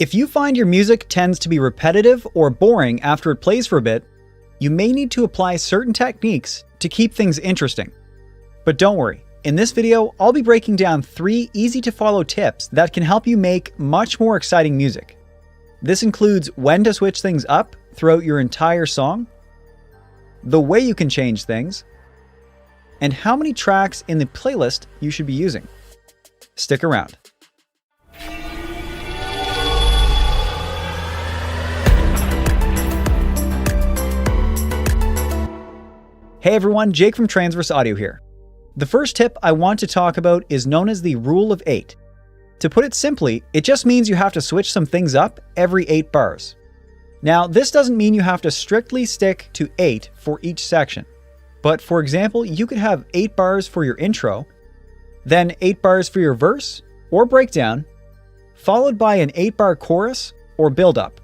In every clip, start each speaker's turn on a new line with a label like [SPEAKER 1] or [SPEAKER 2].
[SPEAKER 1] If you find your music tends to be repetitive or boring after it plays for a bit, you may need to apply certain techniques to keep things interesting. But don't worry, in this video, I'll be breaking down 3 easy-to-follow tips that can help you make much more exciting music. This includes when to switch things up throughout your entire song, the way you can change things, and how many tracks in the playlist you should be using. Stick around. Hey everyone, Jake from Transverse Audio here. The first tip I want to talk about is known as the Rule of 8. To put it simply, it just means you have to switch some things up every 8 bars. Now, this doesn't mean you have to strictly stick to 8 for each section. But for example, you could have 8 bars for your intro, then 8 bars for your verse or breakdown, followed by an 8-bar chorus or build-up,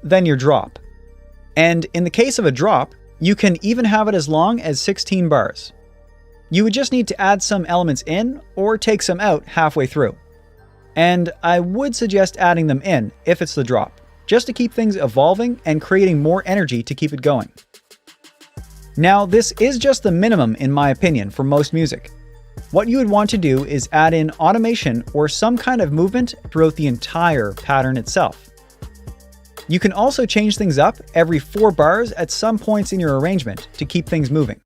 [SPEAKER 1] then your drop. And in the case of a drop, you can even have it as long as 16 bars. You would just need to add some elements in or take some out halfway through. And I would suggest adding them in if it's the drop, just to keep things evolving and creating more energy to keep it going. Now, this is just the minimum in my opinion for most music. What you would want to do is add in automation or some kind of movement throughout the entire pattern itself. You can also change things up every 4 bars at some points in your arrangement to keep things moving.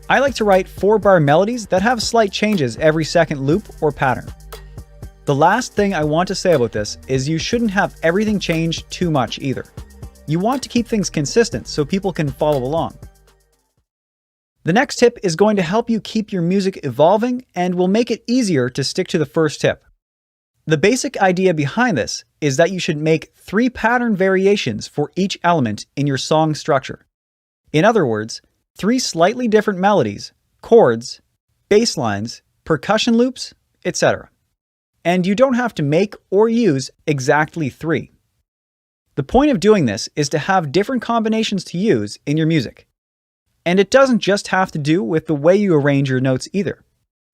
[SPEAKER 1] I like to write 4-bar melodies that have slight changes every second loop or pattern. The last thing I want to say about this is you shouldn't have everything change too much either. You want to keep things consistent so people can follow along. The next tip is going to help you keep your music evolving and will make it easier to stick to the first tip. The basic idea behind this is that you should make 3 pattern variations for each element in your song structure. In other words, 3 slightly different melodies, chords, bass lines, percussion loops, etc. And you don't have to make or use exactly 3. The point of doing this is to have different combinations to use in your music. And it doesn't just have to do with the way you arrange your notes either.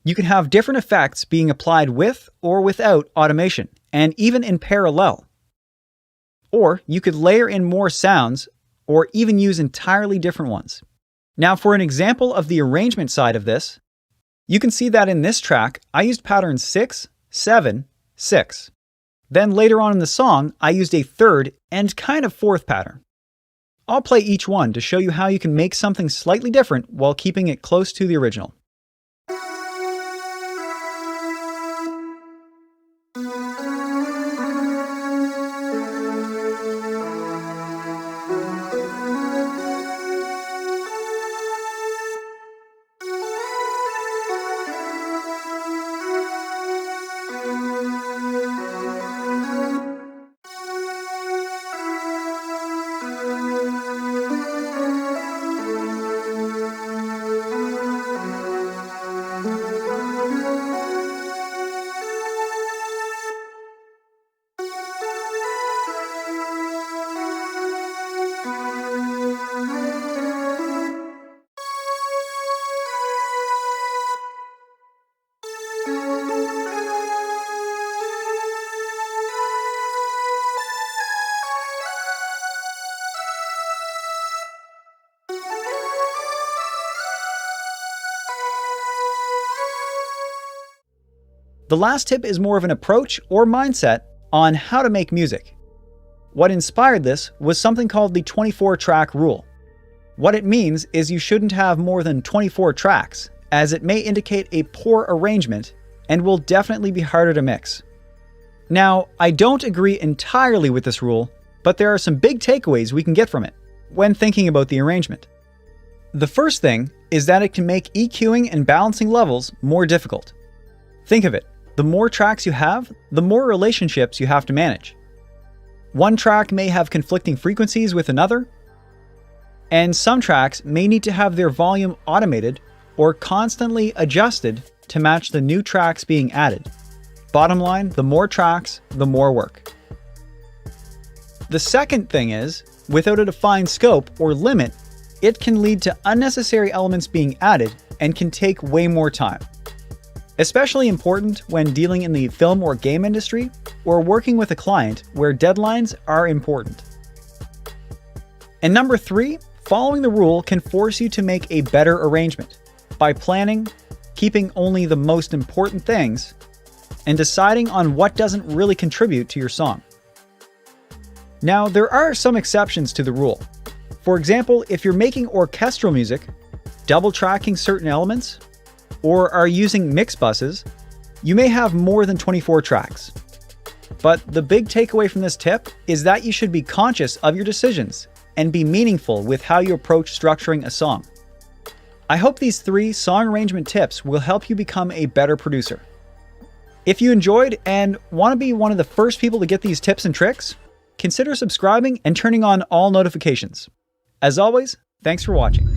[SPEAKER 1] You can have different effects being applied with or without automation, and even in parallel. Or you could layer in more sounds, or even use entirely different ones. Now for an example of the arrangement side of this, you can see that in this track, I used pattern 6, 7, 6. Then later on in the song, I used a 3rd and kind of 4th pattern. I'll play each one to show you how you can make something slightly different while keeping it close to the original. The last tip is more of an approach or mindset on how to make music. What inspired this was something called the 24-track rule. What it means is you shouldn't have more than 24 tracks, as it may indicate a poor arrangement and will definitely be harder to mix. Now, I don't agree entirely with this rule, but there are some big takeaways we can get from it when thinking about the arrangement. The first thing is that it can make EQing and balancing levels more difficult. Think of it. The more tracks you have, the more relationships you have to manage. One track may have conflicting frequencies with another, and some tracks may need to have their volume automated or constantly adjusted to match the new tracks being added. Bottom line, the more tracks, the more work. The second thing is, without a defined scope or limit, it can lead to unnecessary elements being added and can take way more time. Especially important when dealing in the film or game industry, or working with a client where deadlines are important. And number 3, following the rule can force you to make a better arrangement by planning, keeping only the most important things, and deciding on what doesn't really contribute to your song. Now, there are some exceptions to the rule. For example, if you're making orchestral music, double tracking certain elements, or are using mix buses, you may have more than 24 tracks. But the big takeaway from this tip is that you should be conscious of your decisions and be meaningful with how you approach structuring a song. I hope these 3 song arrangement tips will help you become a better producer. If you enjoyed and want to be one of the first people to get these tips and tricks, consider subscribing and turning on all notifications. As always, thanks for watching.